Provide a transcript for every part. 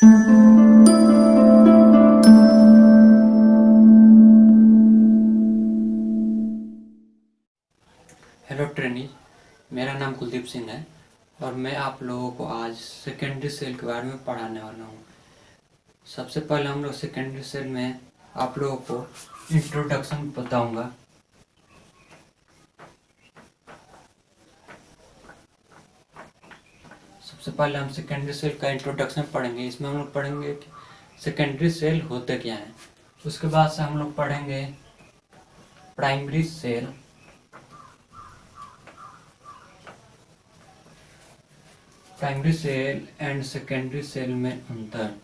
Hello trainee, मेरा नाम कुलदीप सिंह है और मैं आप लोगों को आज सेकेंडरी सेल के बारे में पढ़ाने वाला हूँ। सबसे पहले हम लोग सेकेंडरी सेल में आप लोगों को इंट्रोडक्शन बताऊंगा। सबसे पहले हम सेकेंडरी सेल का इंट्रोडक्शन पढ़ेंगे। इसमें हम लोग पढ़ेंगे कि सेकेंडरी सेल होते क्या हैं। उसके बाद से हम लोग पढ़ेंगे primary cell, primary cell and secondary cell में अंतर।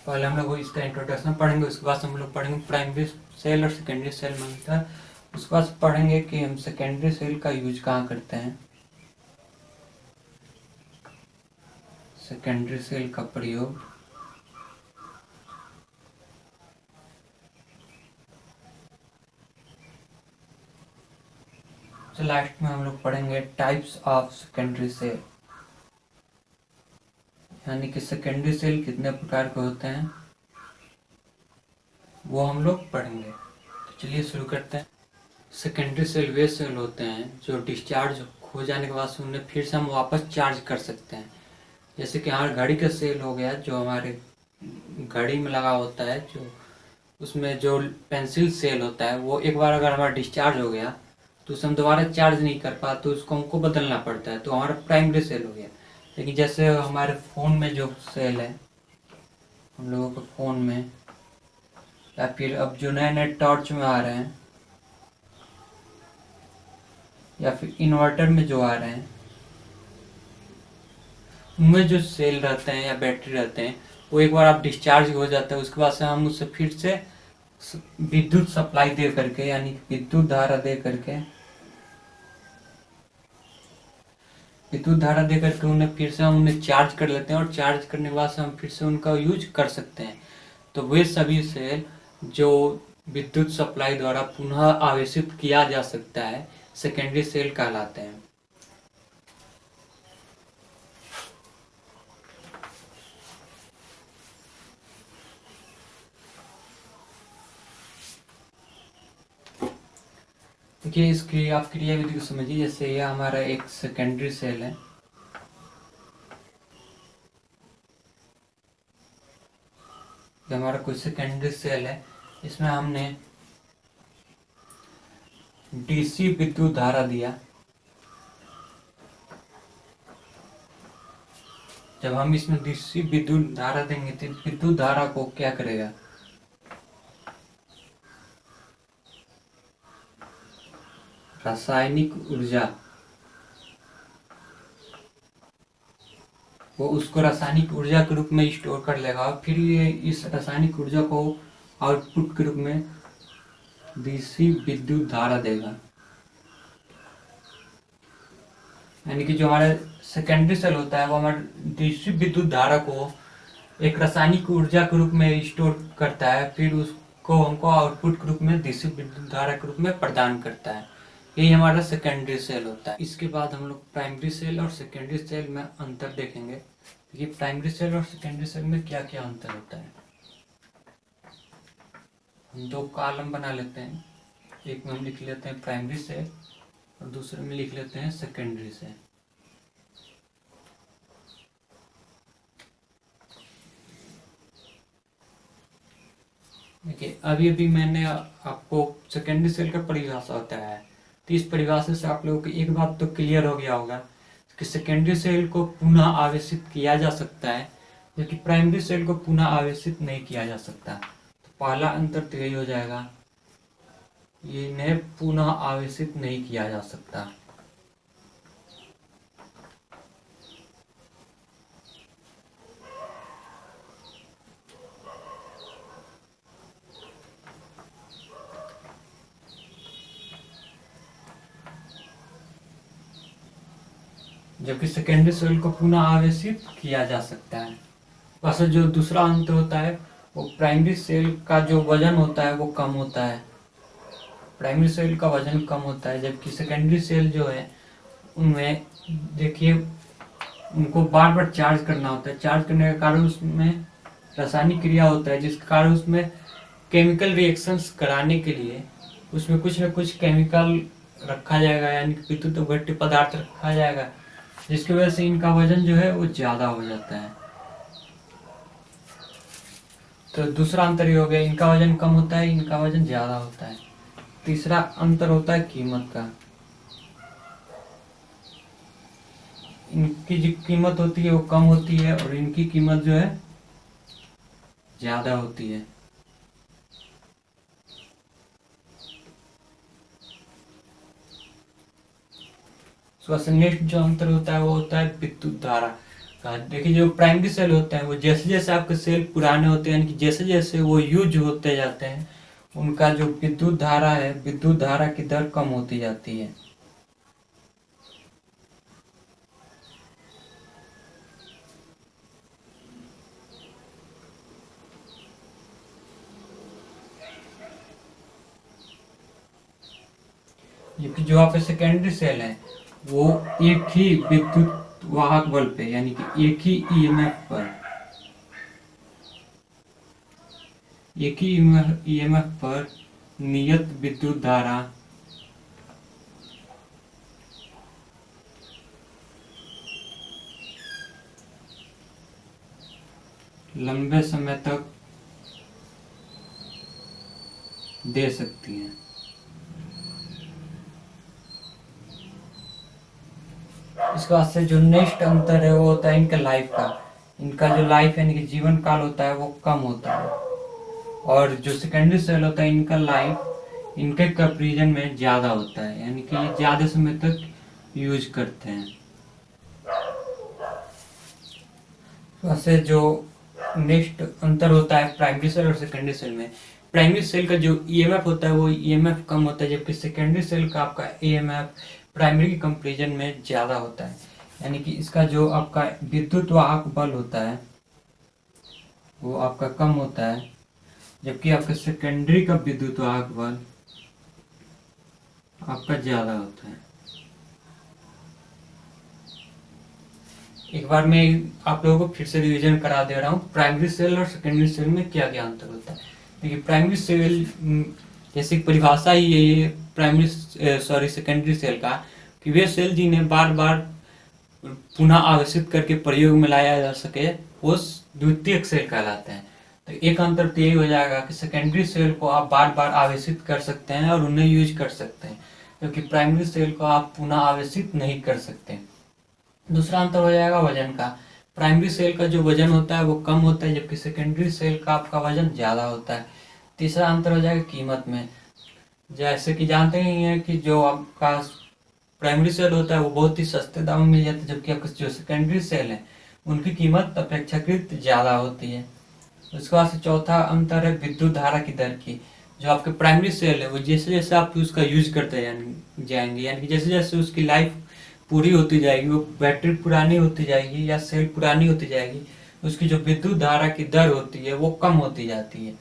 पहले हम लोग इसका इंट्रोडक्शन पढ़ेंगे, उसके बाद हम लोग पढ़ेंगे प्राइमरी सेल और सेकेंडरी सेल में अंतर। उसके बाद पढ़ेंगे कि हम सेकेंडरी सेल का यूज कहाँ करते हैं, सेकेंडरी सेल का प्रयोग तो लास्ट में हम लोग पढ़ेंगे टाइप्स ऑफ सेकेंडरी सेल, यानी कि सेकेंडरी सेल कितने प्रकार के होते हैं वो हम लोग पढ़ेंगे। तो चलिए शुरू करते हैं। सेकेंडरी सेल वे सेल होते हैं जो डिस्चार्ज हो जाने के बाद से उन्हें फिर से हम वापस चार्ज कर सकते हैं। जैसे कि हमारे घड़ी का सेल हो गया, जो हमारे घड़ी में लगा होता है, जो उसमें जो पेंसिल सेल होता है वो एक बार अगर हमारा डिस्चार्ज हो गया तो उसे हम दोबारा चार्ज नहीं कर पाते, तो उसको हमको बदलना पड़ता है, तो हमारा प्राइमरी सेल हो गया। लेकिन जैसे हमारे फ़ोन में जो सेल है, हम लोगों के फ़ोन में, या फिर अब जो नए नए टॉर्च में आ रहे हैं, या फिर इन्वर्टर में जो आ रहे हैं, उनमें जो सेल रहते हैं या बैटरी रहते हैं वो एक बार आप डिस्चार्ज हो जाता है, उसके बाद से हम उससे फिर से विद्युत सप्लाई दे करके, यानी विद्युत धारा दे करके, उन्हें फिर से हम उन्हें चार्ज कर लेते हैं और चार्ज करने के बाद से हम फिर से उनका यूज कर सकते हैं। तो वे सभी सेल जो विद्युत सप्लाई द्वारा पुनः आवेशित किया जा सकता है सेकेंडरी सेल कहलाते हैं। देखिए, इसकी आप क्रियाविधि को समझिए। जैसे यह हमारा एक सेकेंडरी सेल है, ये हमारा कोई सेकेंडरी सेल है, इसमें हमने डीसी विद्युत धारा दिया। जब हम इसमें डीसी विद्युत धारा देंगे तो विद्युत धारा को क्या करेगा, रासायनिक ऊर्जा, वो उसको रासायनिक ऊर्जा के रूप में स्टोर कर लेगा और फिर ये इस रासायनिक ऊर्जा को आउटपुट के रूप में डीसी विद्युत धारा देगा। यानी कि जो हमारा सेकेंडरी सेल होता है वो हमारे डीसी विद्युत धारा को एक रासायनिक ऊर्जा के रूप में स्टोर करता है, फिर उसको हमको आउटपुट के रूप में डीसी विद्युत धारा के रूप में प्रदान करता है। यही हमारा सेकेंडरी सेल होता है। इसके बाद हम लोग प्राइमरी सेल और सेकेंडरी सेल में अंतर देखेंगे। देखिए, प्राइमरी सेल और सेकेंडरी सेल में क्या क्या अंतर होता है। हम दो कॉलम बना लेते हैं, एक में हम लिख लेते हैं प्राइमरी सेल और दूसरे में लिख लेते हैं सेकेंडरी सेल। देखिए, अभी अभी मैंने आपको सेकेंडरी सेल का परिभाषा बताया है, तो इस परिभाषा से आप लोगों को एक बात तो क्लियर हो गया होगा कि सेकेंडरी सेल को पुनः आवेशित किया जा सकता है, जबकि प्राइमरी सेल को पुनः आवेशित नहीं किया जा सकता। तो पहला अंतर तो यही हो जाएगा, ये इन्हें पुनः आवेशित नहीं किया जा सकता। जबकि सेकेंडरी सेल को पुनः आवेशित किया जा सकता है। बस जो दूसरा अंतर होता है वो प्राइमरी सेल का जो वजन होता है वो कम होता है, प्राइमरी सेल का वजन कम होता है, जबकि सेकेंडरी सेल जो है उनमें देखिए उनको बार बार चार्ज करना होता है। चार्ज करने के कारण उसमें रासायनिक क्रिया होता है, जिसके कारण उसमें केमिकल रिएक्शंस कराने के लिए उसमें कुछ न कुछ केमिकल रखा जाएगा, यानी कि विद्युत अपघट्य पदार्थ रखा जाएगा, जिसकी वजह से इनका वजन जो है वो ज़्यादा हो जाता है। तो दूसरा अंतर ये हो गया, इनका वजन कम होता है, इनका वजन ज़्यादा होता है। तीसरा अंतर होता है कीमत का। इनकी जो कीमत होती है वो कम होती है और इनकी कीमत जो है ज़्यादा होती है। उसका नेक्स्ट जो अंतर होता है वो होता है विद्युत धारा का। देखिए जो प्राइमरी सेल होते हैं वो जैसे जैसे आपके सेल पुराने होते हैं, यानी कि जैसे जैसे वो यूज होते जाते हैं, उनका जो विद्युत धारा है, विद्युत धारा की दर कम होती जाती है। जबकि जो आपके सेकेंडरी सेल है वो एक ही विद्युत वाहक बल पे, यानी कि एक ही ईएमएफ पर, एक ही ईएमएफ पर नियत विद्युत धारा लंबे समय तक दे सकती है। इसके बाद से जो नेक्स्ट अंतर है वो होता है इनका लाइफ का। इनका जो लाइफ यानी कि जीवन काल होता है वो कम होता है, और जो सेकेंडरी सेल होता है इनका लाइफ इनके कंपेरिजन में ज़्यादा होता है, यानी कि ये ज़्यादा समय तक यूज करते हैं। वैसे जो नेक्स्ट अंतर होता है प्राइमरी सेल और सेकेंडरी सेल में, प्राइमरी सेल का जो ईएमएफ होता है वो ईएमएफ कम होता है, जबकि सेकेंडरी सेल का आपका ईएमएफ प्राइमरी के कंपेरिजन में ज़्यादा होता है। यानी कि इसका जो आपका विद्युत वाहक बल होता है वो आपका कम होता है, जबकि आपका सेकेंडरी का विद्युत वाहक बल आपका ज़्यादा होता है। एक बार मैं आप लोगों को फिर से रिवीजन करा दे रहा हूँ, प्राइमरी सेल और सेकेंडरी सेल में क्या क्या अंतर होता है। देखिए प्राइमरी सेल जैसे परिभाषा ही है ये प्राइमरी सेकेंडरी सेल का, कि वे सेल जिन्हें बार बार पुनः आवेशित करके प्रयोग में लाया जा सके वो द्वितीयक सेल कहलाते हैं। तो एक अंतर तो यही हो जाएगा कि सेकेंडरी सेल को आप बार बार आवेशित कर सकते हैं और उन्हें यूज कर सकते हैं, क्योंकि प्राइमरी सेल को आप पुनः आवेशित नहीं कर सकते। दूसरा अंतर हो जाएगा वजन का। प्राइमरी सेल का जो वजन होता है वो कम होता है, जबकि सेकेंडरी सेल का आपका वजन ज़्यादा होता है। तीसरा अंतर हो जाएगा कीमत में। जैसे कि जानते ही हैं कि जो आपका प्राइमरी सेल होता है वो बहुत ही सस्ते दाम में मिल जाता है, जबकि आपका जो सेकेंडरी सेल है उनकी कीमत अपेक्षाकृत ज़्यादा होती है। उसके बाद से चौथा अंतर है विद्युत धारा की दर की। जो आपके प्राइमरी सेल है वो जैसे जैसे आप उसका यूज करते जाएंगे, यानी कि जैसे जैसे उसकी लाइफ पूरी होती जाएगी, वो बैटरी पुरानी होती जाएगी या सेल पुरानी होती जाएगी, उसकी जो विद्युत धारा की दर होती है वो कम होती जाती है।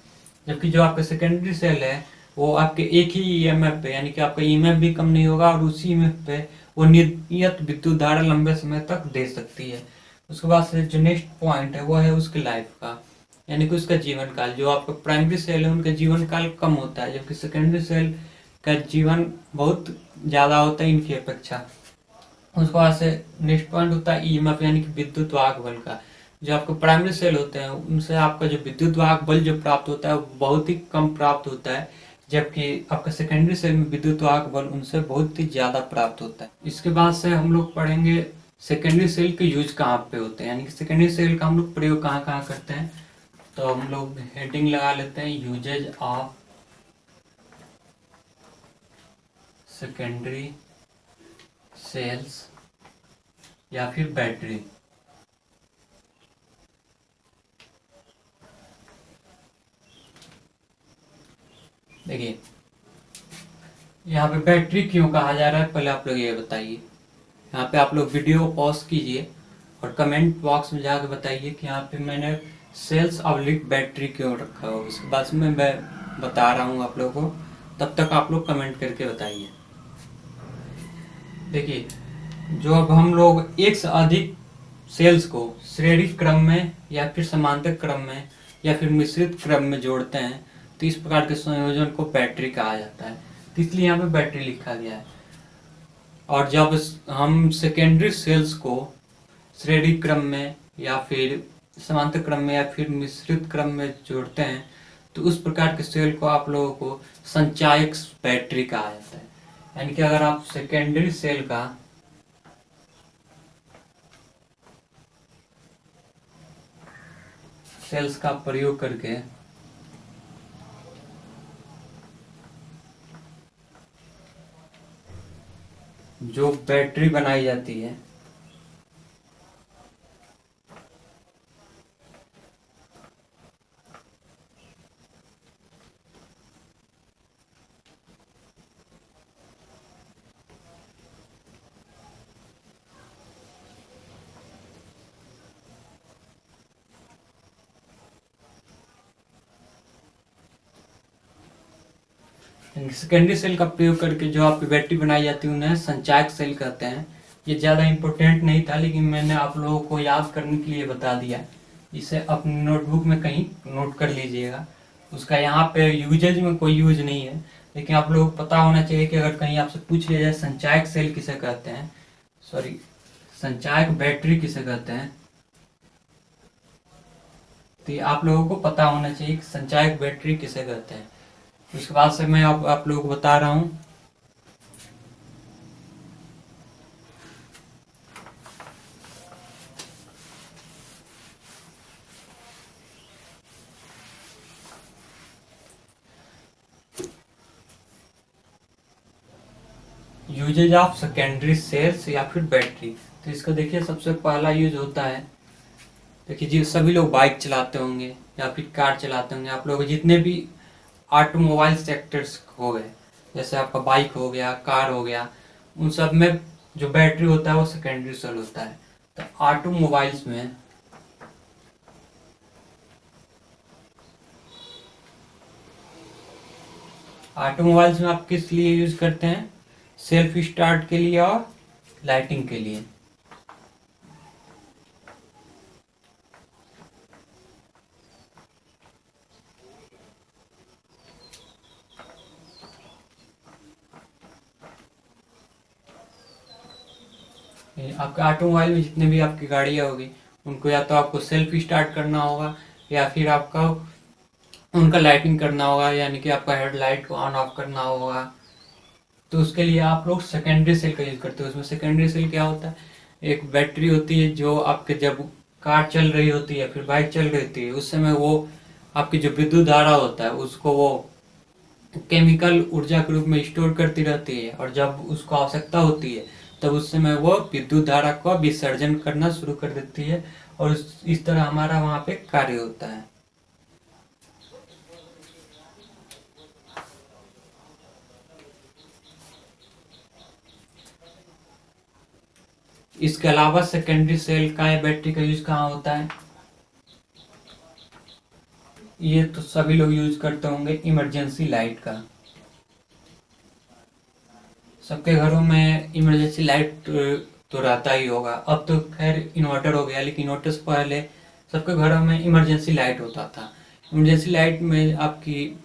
जबकि जो आपका सेकेंडरी सेल है वो आपके एक ही ईएमएफ पे, यानी कि आपका ईएमएफ भी कम नहीं होगा और उसी ईएमएफ पे वो नियत विद्युत धारा लंबे समय तक दे सकती है। उसके बाद से जो नेक्स्ट पॉइंट है वो है उसकी लाइफ का, यानी कि उसका जीवन काल। जो आपका प्राइमरी सेल है उनका जीवन काल कम होता है, जबकि सेकेंडरी सेल का जीवन बहुत ज़्यादा होता है इनकी अपेक्षा। उसके बाद से नेक्स्ट पॉइंट होता है ईएमएफ, यानी कि विद्युत वाहक बल का। जो आपके प्राइमरी सेल होते हैं उनसे आपका जो विद्युत वाहक बल जो प्राप्त होता है वो बहुत ही कम प्राप्त होता है, जबकि आपका सेकेंडरी सेल में विद्युत वाहक बल उनसे बहुत ही ज़्यादा प्राप्त होता है। इसके बाद से हम लोग पढ़ेंगे सेकेंडरी सेल के यूज कहाँ पे होते हैं, यानी कि सेकेंडरी सेल का हम लोग प्रयोग कहाँ कहाँ करते हैं। तो हम लोग हेडिंग लगा लेते हैं यूजेज ऑफ सेकेंडरी सेल्स या फिर बैटरी। देखिए यहाँ पे बैटरी क्यों कहा जा रहा है पहले आप लोग ये बताइए। यहाँ पे आप लोग वीडियो को पॉज कीजिए और कमेंट बॉक्स में जाकर बताइए कि यहाँ पे मैंने सेल्स ऑब्लिक बैटरी क्यों रखा हो, इसके बाद में मैं बता रहा हूँ आप लोगों को, तब तक आप लोग कमेंट करके बताइए। देखिए, जो अब हम लोग एक से अधिक सेल्स को श्रेणी क्रम में या फिर समांतर क्रम में या फिर मिश्रित क्रम में जोड़ते हैं, तो इस प्रकार के संयोजन को बैटरी कहा जाता है। तो इसलिए यहाँ पे बैटरी लिखा गया है। और जब हम सेकेंडरी सेल्स को श्रेणी क्रम में या फिर समांतर क्रम में या फिर मिश्रित क्रम में जोड़ते हैं, तो उस प्रकार के सेल को आप लोगों को संचायक बैटरी कहा जाता है। यानी कि अगर आप सेकेंडरी सेल का सेल्स का प्रयोग करके जो बैटरी बनाई जाती है, सेकेंडरी सेल का प्रयोग करके जो आपकी बैटरी बनाई जाती है उन्हें संचायक सेल कहते हैं। ये ज़्यादा इम्पोर्टेंट नहीं था, लेकिन मैंने आप लोगों को याद करने के लिए बता दिया। इसे अपनी नोटबुक में कहीं नोट कर लीजिएगा। उसका यहाँ पे यूजेज में कोई यूज नहीं है, लेकिन आप लोगों को पता होना चाहिए कि अगर कहीं आपसे पूछ लिया जाए संचायक सेल किसे कहते हैं, सॉरी संचायक बैटरी किसे कहते हैं, तो आप लोगों को पता होना चाहिए कि संचायक बैटरी किसे कहते हैं। उसके बाद से मैं आप लोगों को बता रहा हूँ। यूजेज ऑफ सेकेंडरी सेल्स या फिर बैटरी। तो इसका देखिए, सबसे पहला यूज होता है, देखिए जी सभी लोग बाइक चलाते होंगे या फिर कार चलाते होंगे। आप लोग जितने भी ऑटोमोबाइल सेक्टर्स हो गए, जैसे आपका बाइक हो गया, कार हो गया, उन सब में जो बैटरी होता है वो सेकेंडरी सेल होता है। तो ऑटोमोबाइल्स में आप किस लिए यूज करते हैं? सेल्फ स्टार्ट के लिए और लाइटिंग के लिए। आपके ऑटोमोबाइल में जितने भी आपकी गाड़ियाँ होगी, उनको या तो आपको सेल्फ स्टार्ट करना होगा या फिर आपका उनका लाइटिंग करना होगा, यानी कि आपका हेडलाइट को ऑन ऑफ करना होगा। तो उसके लिए आप लोग सेकेंडरी सेल का यूज करते हो। उसमें सेकेंडरी सेल क्या होता है? एक बैटरी होती है जो आपके जब कार चल रही होती है, फिर बाइक चल रही होती है, उस समय वो आपकी जो विद्युत धारा होता है उसको वो केमिकल ऊर्जा के रूप में स्टोर करती रहती है, और जब उसको आवश्यकता होती है तब उस समय वो विद्युत धारा का विसर्जन करना शुरू कर देती है, और इस तरह हमारा वहां पे कार्य होता है। इसके अलावा सेकेंडरी सेल का या बैटरी का यूज कहाँ होता है? ये तो सभी लोग यूज करते होंगे, इमरजेंसी लाइट का। सबके घरों में इमरजेंसी लाइट तो रहता ही होगा। अब तो खैर इन्वर्टर हो गया, लेकिन इन्वर्टर से पहले सबके घरों में इमरजेंसी लाइट होता था। इमरजेंसी लाइट में आपकी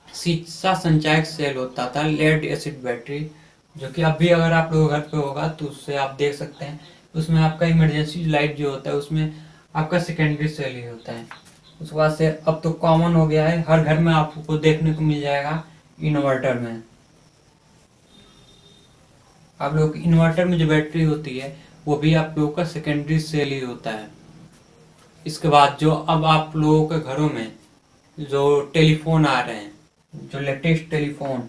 शीशा संचायक सेल होता था, लेड एसिड बैटरी, जो कि अब भी अगर आप लोगों के घर पे होगा तो उससे आप देख सकते हैं। उसमें आपका इमरजेंसी लाइट जो होता है उसमें आपका सेकेंडरी सेल ही होता है। उसके बाद से अब तो कॉमन हो गया है, हर घर में आपको देखने को मिल जाएगा इन्वर्टर में। आप लोग इन्वर्टर में जो बैटरी होती है वो भी आप लोगों का सेकेंडरी सेल ही होता है। इसके बाद जो अब आप लोगों के घरों में जो टेलीफोन आ रहे हैं, जो लेटेस्ट टेलीफोन,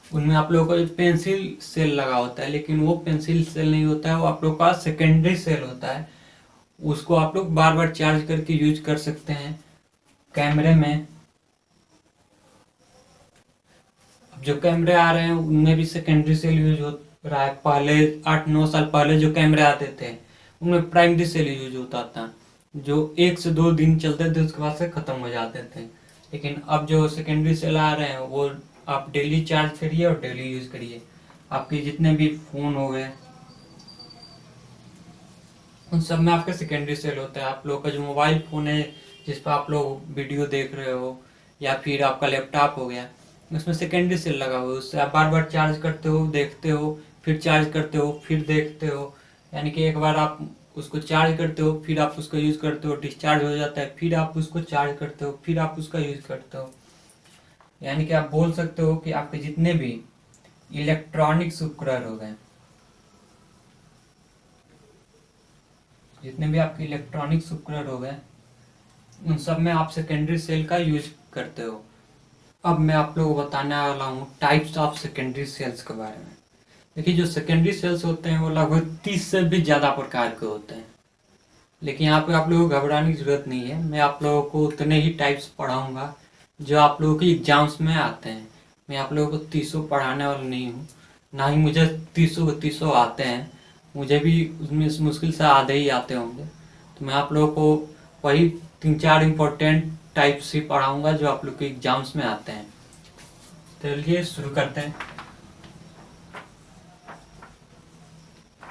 उनमें आप लोगों का पेंसिल सेल लगा होता है, लेकिन वो पेंसिल सेल नहीं होता है, वो आप लोग का सेकेंडरी सेल होता है। उसको आप लोग बार बार चार्ज करके यूज कर सकते हैं। कैमरे में अब जो कैमरे आ रहे हैं उनमें भी सेकेंडरी सेल यूज रहा है। पहले 8-9 साल पहले जो कैमरे आते थे उनमें प्राइमरी सेल यूज होता था, जो 1 से 2 दिन चलते थे, उसके बाद से खत्म हो जाते थे। लेकिन अब जो सेकेंडरी सेल आ रहे हैं वो आप डेली चार्ज करिए और डेली यूज करिए। आपके जितने भी फोन हो गए उन सब में आपका सेकेंडरी सेल होता है। आप लोग का जो मोबाइल फोन है जिस पर आप लोग वीडियो देख रहे हो, या फिर आपका लैपटॉप हो गया, उसमें सेकेंडरी सेल लगा हुआ है। उससे आप बार बार चार्ज करते हो, देखते हो, फिर चार्ज करते हो, फिर देखते हो। यानी कि एक बार आप उसको चार्ज करते हो, फिर आप उसको यूज करते हो, डिस्चार्ज हो जाता है, फिर आप उसको चार्ज करते हो, फिर आप उसका यूज करते हो। यानी कि आप बोल सकते हो कि आपके जितने भी इलेक्ट्रॉनिक्स उपकरण हो गए, जितने भी आपके इलेक्ट्रॉनिक्स उपकरण हो गए, उन सब में आप सेकेंडरी सेल का यूज करते हो। अब मैं आप लोगों को बताने वाला हूँ टाइप्स ऑफ सेकेंडरी सेल्स के बारे में। देखिए, जो सेकेंडरी सेल्स होते हैं वो लगभग 30 से भी ज़्यादा प्रकार के होते हैं। लेकिन यहाँ पे आप लोगों को घबराने की जरूरत नहीं है। मैं आप लोगों को उतने ही टाइप्स पढ़ाऊंगा जो आप लोगों के एग्जाम्स में आते हैं। मैं आप लोगों को 30 पढ़ाने वाला नहीं हूँ, ना ही मुझे 30 आते हैं। मुझे भी उसमें मुश्किल से आधे ही आते होंगे। तो मैं आप लोगों को वही 3-4 इम्पोर्टेंट टाइप्स ही पढ़ाऊंगा जो आप लोग के एग्जाम्स में आते हैं। चलिए शुरू करते हैं।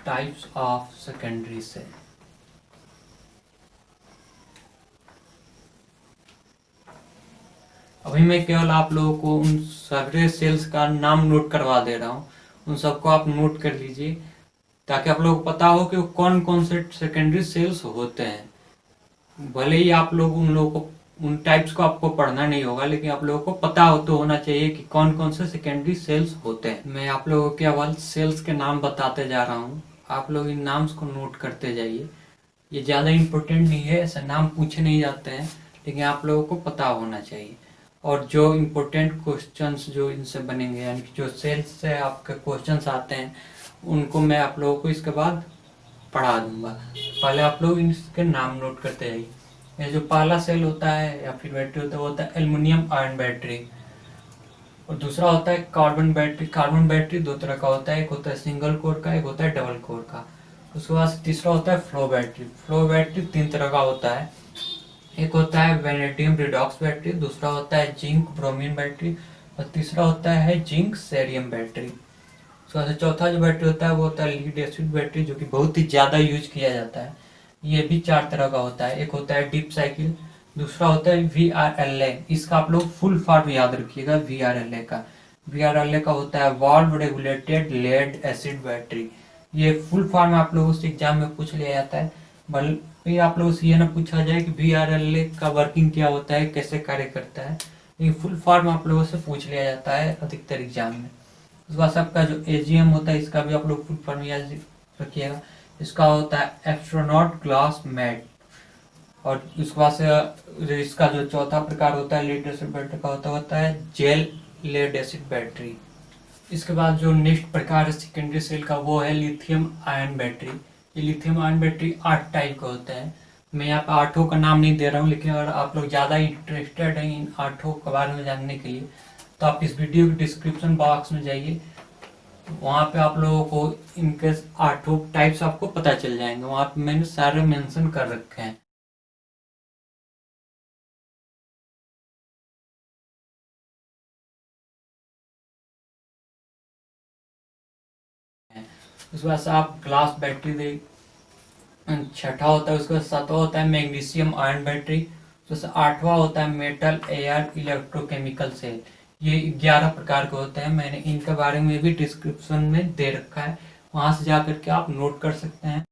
Types of secondary cell. अभी मैं केवल आप लोगों को उन सारे सेल्स का नाम नोट करवा दे रहा हूँ, उन सबको आप नोट कर लीजिए ताकि आप लोगों को पता हो कि कौन कौन से सेकेंडरी सेल्स होते हैं। भले ही आप लोग उन लोगों को उन टाइप्स को आपको पढ़ना नहीं होगा, लेकिन आप लोगों को पता हो तो होना चाहिए कि कौन कौन से सेकेंडरी सेल्स होते हैं। मैं आप लोगों को केवल सेल्स के नाम बताते जा रहा हूँ, आप लोग इन नाम्स को नोट करते जाइए। ये ज़्यादा इम्पोर्टेंट नहीं है, ऐसे नाम पूछे नहीं जाते हैं, लेकिन आप लोगों को पता होना चाहिए। और जो इम्पोर्टेंट क्वेश्चंस जो इनसे बनेंगे, यानी कि जो सेल्स से आपके क्वेश्चंस आते हैं, उनको मैं आप लोगों को इसके बाद पढ़ा दूंगा। पहले आप लोग इसके नाम नोट करते जाइए। ये जो पहला सेल होता है या फिर बैटरी होता है वो होता है एल्युमिनियम आयन बैटरी। और दूसरा होता है कार्बन बैटरी। कार्बन बैटरी 2 तरह का होता है, एक होता है सिंगल कोर का, एक होता है डबल कोर का। उसके बाद तीसरा होता है फ्लो बैटरी। फ्लो बैटरी 3 तरह का होता है, एक होता है वेनेडियम रिडॉक्स बैटरी, दूसरा होता है जिंक ब्रोमीन बैटरी, और तीसरा होता है जिंक सेरियम बैटरी। उसके बाद चौथा जो बैटरी होता है वो होता है लीड एसिड बैटरी, जो कि बहुत ही ज़्यादा यूज किया जाता है। ये भी 4 तरह का होता है, एक होता है डीप साइकिल, दूसरा होता है VRLA। इसका आप लोग फुल फॉर्म याद रखिएगा VRLA का। VRLA का होता है valve regulated lead acid battery. ये फुल फॉर्म आप लोगों से एग्जाम में पूछ लिया जाता है। बल्कि आप लोगों से ये ना पूछा जाए कि VRLA का वर्किंग क्या होता है, कैसे कार्य करता है, लेकिन फुल फॉर्म आप लोगों से पूछ लिया जाता है अधिकतर एग्जाम में। उसके बाद सबका जो AGM होता है इसका भी आप लोग फुल फॉर्म याद रखिएगा। इसका होता है एस्ट्रोनॉट ग्लास मैट। और उसके बाद से इसका जो चौथा प्रकार होता है लेड एसिड बैटरी का होता है जेल लेड एसिड बैटरी। इसके बाद जो नेक्स्ट प्रकार है सेकेंडरी सेल का वो है लिथियम आयन बैटरी। ये लिथियम आयन बैटरी 8 टाइप का होता है। मैं यहाँ पे 8 का नाम नहीं दे रहा हूँ, लेकिन अगर आप लोग ज़्यादा इंटरेस्टेड हैं इन 8 के बारे में जानने के लिए तो आप इस वीडियो के डिस्क्रिप्शन बॉक्स में जाइए, वहाँ पे आप लोगों को इनके 8 टाइप्स आपको पता चल जाएंगे। वहाँ पे मैंने सारे मेंशन कर रखे हैं। उसके बाद से आप ग्लास बैटरी देख, छठा होता है। उसके बाद 7वां होता है मैग्नीशियम आयन बैटरी। तो 8वां होता है मेटल एयर इलेक्ट्रोकेमिकल सेल। ये 11 प्रकार के होते हैं। मैंने इनके बारे में भी डिस्क्रिप्शन में दे रखा है, वहां से जा करके आप नोट कर सकते हैं।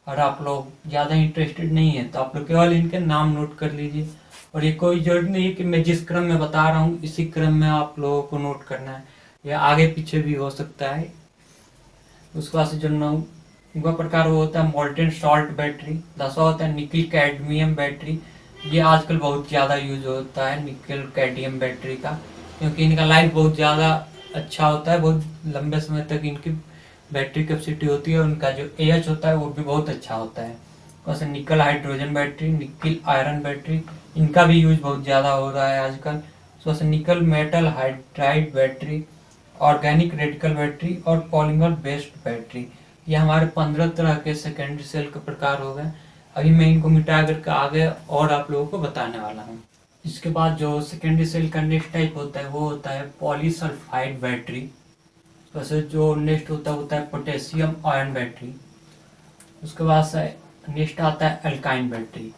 और आप लोग ज़्यादा इंटरेस्टेड नहीं है तो आप लोग केवल इनके नाम नोट कर लीजिए। और ये कोई जरूरी नहीं है कि मैं जिस क्रम में बता रहा हूँ इसी क्रम में आप लोगों को नोट करना है, या आगे पीछे भी हो सकता है। उसके बाद से जो 9वां प्रकार वो होता है मोल्टेन सॉल्ट बैटरी। 10वां होता है निकल कैडमियम बैटरी। ये आजकल बहुत ज़्यादा यूज होता है निकल कैडमियम बैटरी का, क्योंकि इनका लाइफ बहुत ज़्यादा अच्छा होता है, बहुत लंबे समय तक इनकी बैटरी कैपेसिटी होती है। उनका जो AH होता है वो भी बहुत अच्छा होता है। वैसे निकल हाइड्रोजन बैटरी, निकल आयरन बैटरी, इनका भी यूज बहुत ज़्यादा हो रहा है आजकल। वैसे nickel metal hydride battery, organic radical battery और पॉलीमर बेस्ड बैटरी, ये हमारे 15 तरह के सेकेंडरी सेल के प्रकार हो गए। अभी मैं इनको मिटा करके आगे और आप लोगों को बताने वाला हूँ। इसके बाद जो सेकेंडरी सेल का नेक्स्ट टाइप होता है वो होता है पॉलीसल्फाइड बैटरी। वैसे जो नेक्स्ट होता है पोटेशियम आयन बैटरी। उसके बाद से नेक्स्ट आता है अल्काइन बैटरी।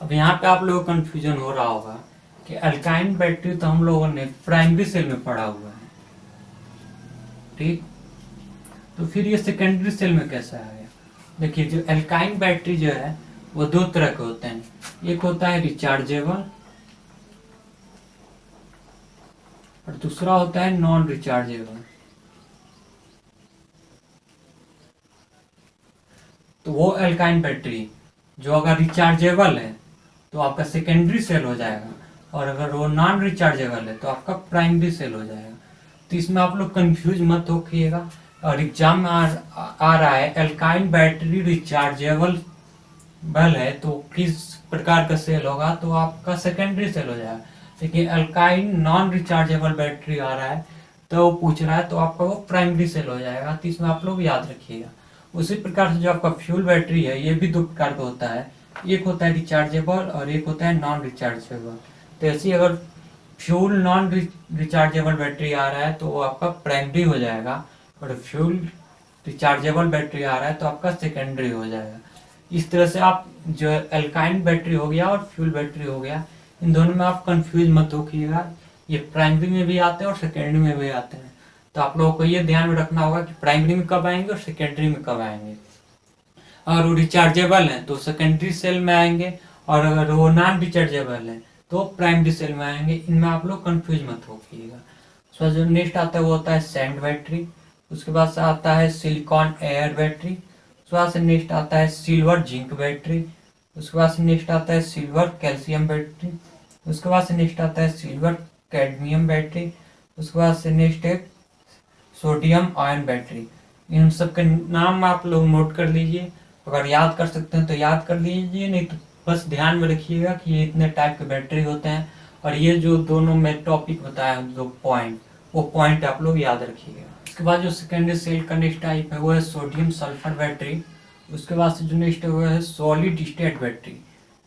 अब यहाँ पे आप लोगों को कन्फ्यूजन हो रहा होगा कि अल्काइन बैटरी तो हम लोगों ने प्राइमरी सेल में पढ़ा हुआ है, ठीक, तो फिर ये सेकेंडरी सेल में कैसे आ गया? देखिए, जो अल्काइन बैटरी जो है वो दो तरह के होते हैं। एक होता है रिचार्जेबल और दूसरा होता है नॉन रिचार्जेबल। तो वो अल्काइन बैटरी जो अगर रिचार्जेबल है तो आपका सेकेंडरी सेल हो जाएगा, और अगर वो नॉन रिचार्जेबल है तो आपका प्राइमरी सेल हो जाएगा। तो इसमें आप लोग कंफ्यूज मत होइएगा। और एग्जाम में आ रहा है अल्काइन बैटरी रिचार्जेबल है तो किस प्रकार का सेल होगा, तो आपका सेकेंडरी सेल हो जाएगा। देखिए, अल्काइन नॉन रिचार्जेबल बैटरी आ रहा है तो वो पूछ रहा है तो आपका वो प्राइमरी सेल हो जाएगा। तो इसमें आप लोग याद रखिएगा। उसी प्रकार से जो आपका फ्यूल बैटरी है ये भी दो प्रकार का होता है, एक होता है रिचार्जेबल और एक होता है नॉन रिचार्जेबल। तो ऐसी अगर फ्यूल नॉन रिचार्जेबल बैटरी आ रहा है तो वो आपका प्राइमरी हो जाएगा, और फ्यूल रिचार्जेबल बैटरी आ रहा है तो आपका सेकेंडरी हो जाएगा। इस तरह से आप जो अल्काइन बैटरी हो गया और फ्यूल बैटरी हो गया, इन दोनों में आप कंफ्यूज मत होइएगा। ये प्राइमरी में भी आते हैं और सेकेंडरी में भी आते हैं। तो आप लोगों को ये ध्यान में रखना होगा कि प्राइमरी में कब आएंगे और सेकेंडरी में कब आएंगे। अगर वो रिचार्जेबल है तो सेकेंडरी सेल में आएंगे, और अगर वो नॉन रिचार्जेबल है तो प्राइमरी सेल में आएंगे। इनमें आप लोग कंफ्यूज मत होइएगा। सो जो नेक्स्ट आता है वो होता है सैंड बैटरी। उसके बाद से आता है सिलिकॉन एयर बैटरी। उसके बाद से नेक्स्ट आता है सिल्वर जिंक बैटरी। उसके बाद से नेक्स्ट आता है सिल्वर कैल्शियम बैटरी। उसके बाद से नेक्स्ट आता है सिल्वर कैडमियम बैटरी। उसके बाद से नेक्स्ट है सोडियम आयन बैटरी। इन सब के नाम आप लोग नोट कर लीजिए, अगर याद कर सकते हैं तो याद कर लीजिए, नहीं तो बस ध्यान में रखिएगा कि ये इतने टाइप के बैटरी होते हैं। और ये जो दोनों मैं टॉपिक बताया, जो पॉइंट, वो पॉइंट आप लोग याद रखिएगा। उसके बाद जो सेकेंडरी सेल का नेक्स्ट टाइप है वो है सोडियम सल्फर बैटरी। उसके बाद से जो नेक्स्ट है वो है सॉलिड स्टेट बैटरी।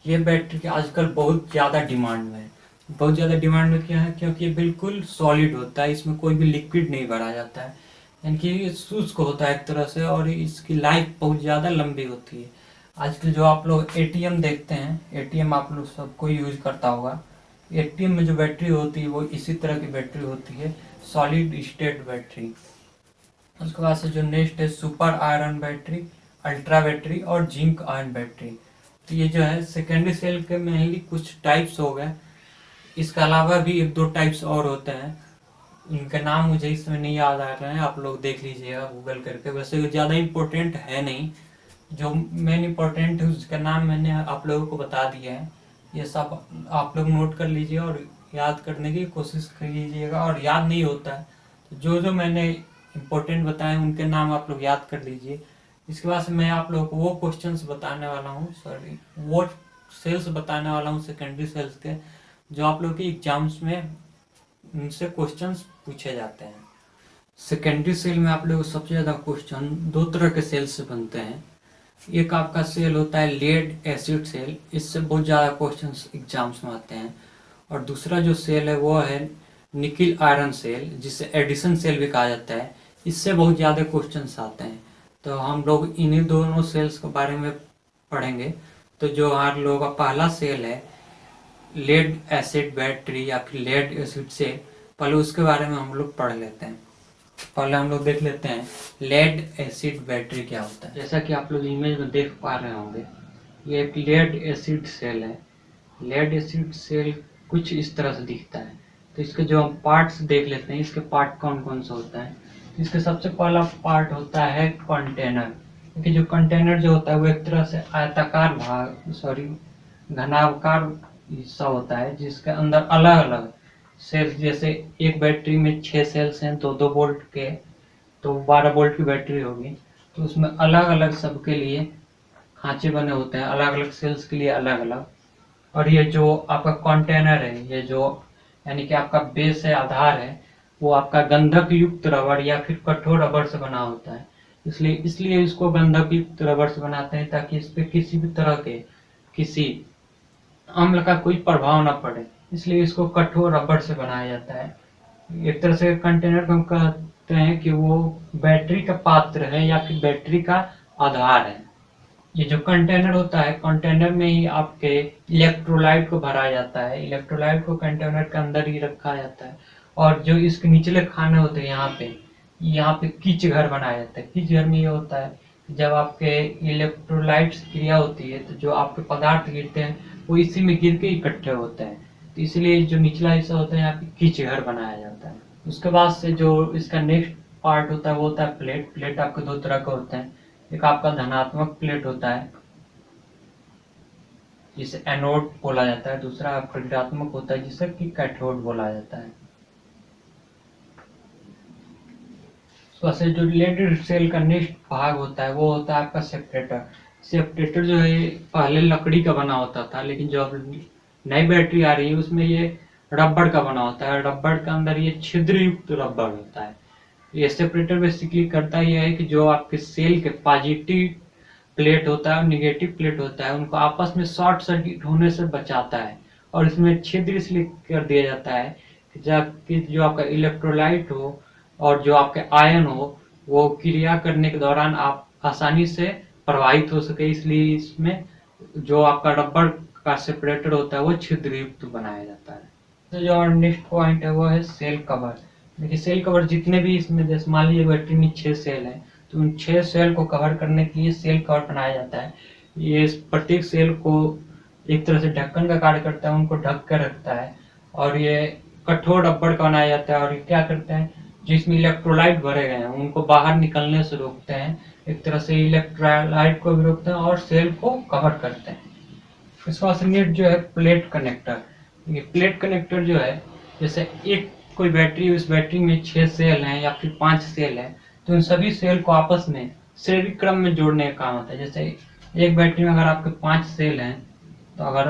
ये बैटरी की आजकल बहुत ज़्यादा डिमांड में है। बहुत ज़्यादा डिमांड में क्या है, क्योंकि ये बिल्कुल सॉलिड होता है, इसमें कोई भी लिक्विड नहीं भरा जाता है, यानी कि शुष्क होता है एक तरह से, और इसकी लाइफ बहुत ज़्यादा लंबी होती है। आजकल जो आप लोग एटीएम देखते हैं, एटीएम आप लोग सबको यूज करता होगा। एटीएम में जो बैटरी होती है वो इसी तरह की बैटरी होती है, सॉलिड स्टेट बैटरी। उसके बाद से जो नेक्स्ट है super iron battery, ultra battery और जिंक आयन बैटरी। तो ये जो है सेकेंडरी सेल के मेनली कुछ टाइप्स हो गए। इसके अलावा भी एक दो टाइप्स और होते हैं, इनका नाम मुझे इसमें नहीं याद आ रहा है, आप लोग देख लीजिएगा गूगल करके। वैसे ज़्यादा इम्पोर्टेंट है नहीं, जो मेन इम्पोर्टेंट है उसका नाम मैंने आप लोगों को बता दिया है। ये सब आप लोग नोट कर लीजिए और याद करने की कोशिश कीजिएगा। और याद नहीं होता है तो जो जो मैंने इम्पोर्टेंट बताए उनके नाम आप लोग याद कर लीजिए। इसके बाद से मैं आप लोगों को वो क्वेश्चंस बताने वाला हूँ, वो सेल्स बताने वाला हूँ सेकेंडरी सेल्स के, जो आप लोग के एग्जाम्स में उनसे क्वेश्चंस पूछे जाते हैं। सेकेंडरी सेल में आप लोग सबसे ज़्यादा क्वेश्चन दो तरह के सेल से बनते हैं। एक आपका सेल होता है लेड एसिड सेल, इससे बहुत ज़्यादा क्वेश्चंस एग्जाम्स में आते हैं। और दूसरा जो सेल है वो है निकिल आयरन सेल, जिसे एडिशन सेल भी कहा जाता है, इससे बहुत ज़्यादा क्वेश्चंस आते हैं। तो हम लोग इन्हीं दोनों सेल्स के बारे में पढ़ेंगे। तो जो हमारे लोगों का पहला सेल है लेड एसिड बैटरी या फिर लेड एसिड सेल, पहले उसके बारे में हम लोग पढ़ लेते हैं। पहले हम लोग देख लेते हैं लेड एसिड बैटरी क्या होता है। जैसा कि आप लोग इमेज में देख पा रहे होंगे, ये एक लेड एसिड सेल है। लेड एसिड सेल कुछ इस तरह से दिखता है। तो इसके जो हम पार्ट्स देख लेते हैं, इसके पार्ट कौन कौन सा होता है। इसके सबसे पहला पार्ट होता है कंटेनर, क्योंकि जो कंटेनर जो होता है वो एक तरह से आयताकार घनाकार हिस्सा होता है, जिसके अंदर अलग अलग सेल्स, जैसे एक बैटरी में 6 सेल्स हैं तो 2 वोल्ट के, तो 12 वोल्ट की बैटरी होगी, तो उसमें अलग अलग सबके लिए खांचे बने होते हैं अलग अलग सेल्स के लिए अलग अलग। और ये जो आपका कंटेनर है, ये जो यानी कि आपका बेस है, आधार है, वो आपका गंधक युक्त रबड़ या फिर कठोर रबड़ से बना होता है। इसलिए इसलिए इसको गंधक युक्त रबड़ से बनाते हैं ताकि इस पे किसी भी तरह के किसी अम्ल का कोई प्रभाव ना पड़े, इसलिए इसको कठोर रबड़ से बनाया जाता है। एक तरह से कंटेनर को हम कहते हैं कि वो बैटरी का पात्र है या फिर बैटरी का आधार है। ये जो कंटेनर होता है, कंटेनर में ही आपके इलेक्ट्रोलाइट को भरा जाता है, इलेक्ट्रोलाइट को कंटेनर के अंदर ही रखा जाता है। और जो इसके निचले खाने होते हैं, यहाँ पे किच घर बनाया जाता है। किच घर में ये होता है जब आपके इलेक्ट्रोलाइट्स क्रिया होती है तो जो आपके पदार्थ गिरते हैं वो इसी में गिर के इकट्ठे होते हैं, तो इसलिए जो निचला हिस्सा होता है यहाँ पे किच घर बनाया जाता है। उसके बाद से जो इसका नेक्स्ट पार्ट होता है वो होता है प्लेट। प्लेट आपके दो तरह के होते हैं, एक आपका धनात्मक प्लेट होता है जिसे एनोड बोला जाता है, दूसरा आपका ऋणात्मक होता है जिसे कि कैथोड बोला जाता है। वैसे जो लेड सेल का नेक्स्ट भाग होता है वो होता है आपका सेपरेटर। सेपरेटर जो है पहले लकड़ी का बना होता था, लेकिन जो अब नई बैटरी आ रही है उसमें ये रबड़ का बना होता है। रबड़ के अंदर ये छिद्र युक्त रबड़ होता है। ये सेपरेटर बेसिकली करता यह है कि जो आपके सेल के पॉजिटिव प्लेट होता है और निगेटिव प्लेट होता है उनको आपस में शॉर्ट सर्किट होने से बचाता है। और इसमें छिद्र इसलिए कर दिया जाता है कि जो आपका इलेक्ट्रोलाइट हो और जो आपके आयन हो वो क्रिया करने के दौरान आप आसानी से प्रवाहित हो सके, इसलिए इसमें जो आपका रबड़ का सेपरेटर होता है वो छिद्र युक्त बनाया जाता है। तो जो नेक्स्ट पॉइंट है वो है सेल कवर। देखिए सेल कवर जितने भी इसमें, जैसे मान लीजिए बैटरी में 6 सेल है तो उन 6 सेल को कवर करने के लिए सेल कवर बनाया जाता है। ये प्रत्येक सेल को एक तरह से ढक्कन का कार्य करता है, उनको ढक कर रखता है। और ये कठोर रबड़ का बनाया जाता है और ये क्या करते हैं, जिसमें इलेक्ट्रोलाइट भरे गए हैं उनको बाहर निकलने से रोकते हैं, एक तरह से इलेक्ट्रोलाइट को भी रोकते हैं और सेल को कवर करते हैं। इसके बाद नेक्स्ट जो है प्लेट कनेक्टर। ये प्लेट कनेक्टर जो है, जैसे एक कोई बैटरी, उस बैटरी में 6 सेल हैं या फिर 5 सेल हैं, तो उन सभी सेल को आपस में श्रेणी क्रम में जोड़ने का काम होता है। जैसे एक बैटरी में अगर आपके 5 सेल हैं तो अगर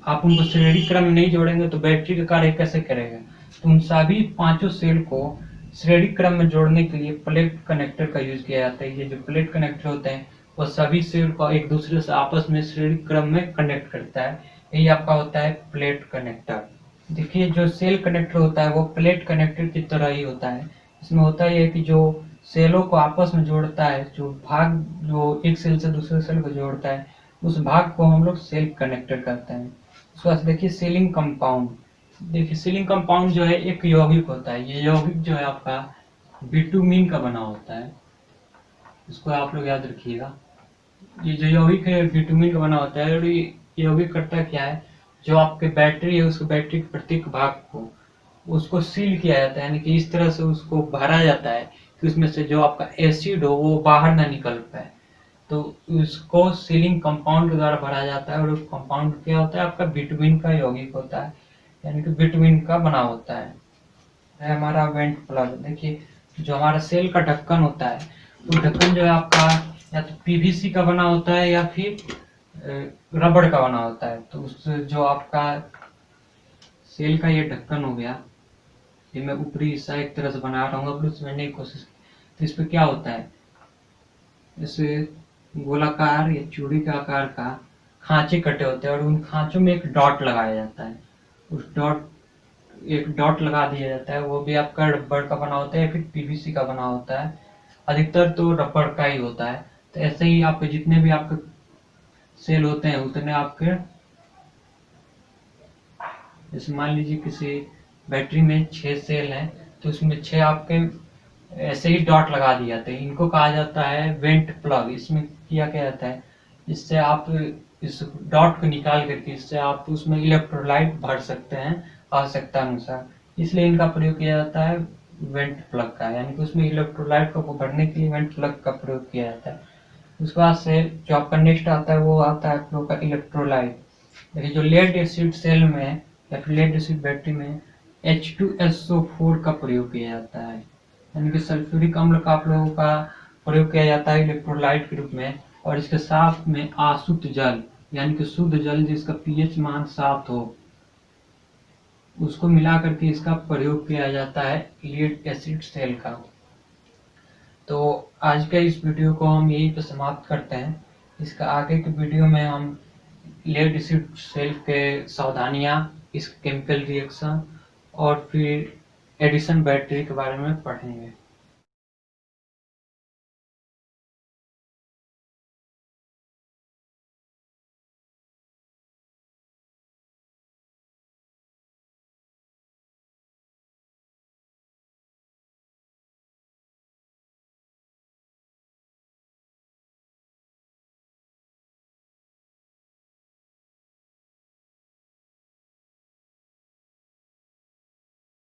आप उनको श्रेणी क्रम में नहीं जोड़ेंगे तो बैटरी का कार्य कैसे करेगा, तो उन सभी 5 सेल को श्रेणी क्रम में जोड़ने के लिए प्लेट कनेक्टर का यूज किया जाता है। ये जो प्लेट कनेक्टर होते हैं वो सभी सेल को एक दूसरे से आपस में श्रेणी क्रम में कनेक्ट करता है, यही आपका होता है प्लेट कनेक्टर। देखिए जो सेल कनेक्टर होता है वो प्लेट कनेक्टर की तरह ही होता है। इसमें होता ही है कि जो सेलों को आपस में जोड़ता है, जो भाग जो एक सेल से दूसरे सेल को जोड़ता है, उस भाग को हम लोग सेल कनेक्टर कहते हैं। उसके बाद देखिए सीलिंग कंपाउंड। देखिए सीलिंग कंपाउंड जो है एक यौगिक होता है। ये यौगिक जो है आपका बिटुमिन का बना होता है, इसको आप लोग याद रखिएगा। ये जो यौगिक है बिटुमिन का बना होता है और ये यौगिक करता क्या है, जो आपके बैटरी है उसको बैटरी के प्रत्येक भाग को उसको सील किया जाता है, यानी कि इस तरह से उसको भरा जाता है कि उसमें से जो आपका एसिड हो वो बाहर ना निकल पाए, तो उसको सीलिंग कंपाउंड के द्वारा भरा जाता है। और कंपाउंड क्या होता है, आपका बिटुमिन का यौगिक होता है, यानी कि बिटुमिन का बना होता है हमारा वेंट प्लग। देखिए जो हमारा सेल का ढक्कन होता है वो ढक्कन जो है आपका या तो पीवीसी का बना होता है या फिर रबड़ का बना होता है। तो उस जो आपका सेल का ये ढक्कन हो गया, ये मैं ऊपरी हिस्सा एक तरह से बना रहा हूँ, अब समझने की कोशिश। तो इस पर क्या होता है, जैसे गोलाकार या चूड़ी के आकार का खांचे कटे होते हैं और उन खांचों में एक डॉट लगाया जाता है। एक डॉट लगा दिया जाता है, वो भी आपका रबड़ का बना होता है या फिर पीवीसी का बना होता है, अधिकतर तो रबड़ का ही होता है। तो ऐसे ही आपके जितने भी आपके सेल होते हैं उतने आपके, जैसे मान लीजिए किसी बैटरी में 6 सेल हैं तो उसमें 6 आपके ऐसे ही डॉट लगा दिए जाते हैं, इनको कहा जाता है वेंट प्लग। इसमें किया क्या जाता है, इससे आप इस डॉट को निकाल करके इससे आप उसमें इलेक्ट्रोलाइट भर सकते हैं आवश्यकता अनुसार, इसलिए इनका प्रयोग किया जाता है वेंट प्लग का, यानी कि उसमें इलेक्ट्रोलाइट को भरने के लिए वेंट प्लग का प्रयोग किया जाता है। उसके बाद से जो आपका नेक्स्ट आता है वो आता है आप लोग का इलेक्ट्रोलाइट। देखिए जो लेड एसिड सेल में या फिर लेड एसिड बैटरी में H2SO4 का प्रयोग किया जाता है, यानी कि सल्फ्यूरिक अम्ल का आप लोगों का प्रयोग किया जाता है इलेक्ट्रोलाइट के रूप में। और इसके साथ में आशुद्ध जल यानी कि शुद्ध जल जिसका पीएच मान 7 हो, उसको मिला करके इसका प्रयोग किया जाता है लीड एसिड सेल का। तो आज के इस वीडियो को हम यहीं पर समाप्त करते हैं। इसका आगे के वीडियो में हम लेड एसिड सेल के सावधानियां, इसके केमिकल रिएक्शन और फिर एडिशन बैटरी के बारे में पढ़ेंगे।